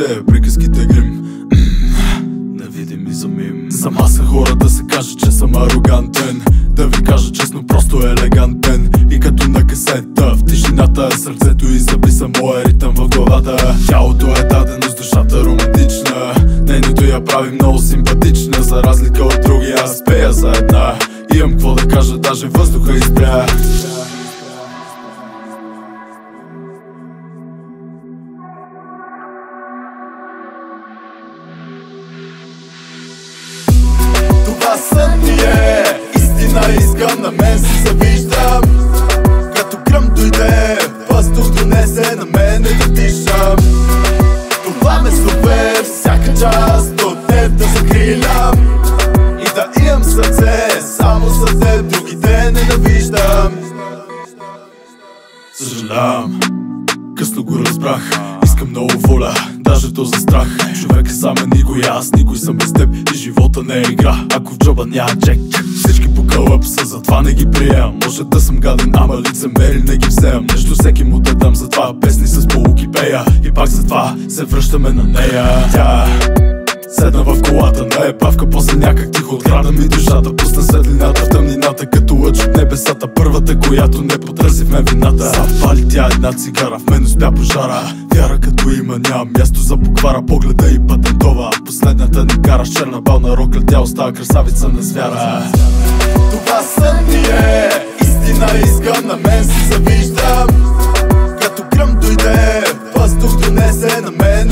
се, приказките грим. Невидими за мим. Сама са хора да се каже, че съм арогантен. Да ви кажа честно, просто елегантен. И като на касета, в тишината е сърцето и записа моя ритъм в главата. Тялото е дадено с душата романтична. Нейното я прави много симпатична. За разлика от други аз пея за една. Имам какво да кажа, даже въздуха изпря. Това сън ми е истина, искам, на мен се завиждам. Като гръм дойде, въздух донесе на мен да дишам. Това ме зове всяка част от теб да закрилям. И да имам сърце само за теб, другите ненавиждам. Съжалявам, късно го разбрах. Искам много воля, даже то за страх. Човек е сам е никой, аз никой съм без теб. И живота не е игра, ако в джоба няма чек. Всички по кълъп са, затова не ги приемам. Може да съм гаден, ама лицемери не ги вземам. Нещо всеки му да дам, затова песни с полуки пея. И пак затова се връщаме на нея. Тя седна в колата на епавка, после някак тихо открада ми душата. Пусна светлината в тъмнината, като лъч от небесата. Първата, която не потърси в мен вината. Запали тя една цигара, в мен успя пожара. Вяра като има, няма място за поквара. Погледа и патентова, последната ни кара с черна бална рокля. Тя остава красавица на звяра. Това сън ми е истина, искам, на мен се завиждам. Като гръм дойде, въздух донесе на мен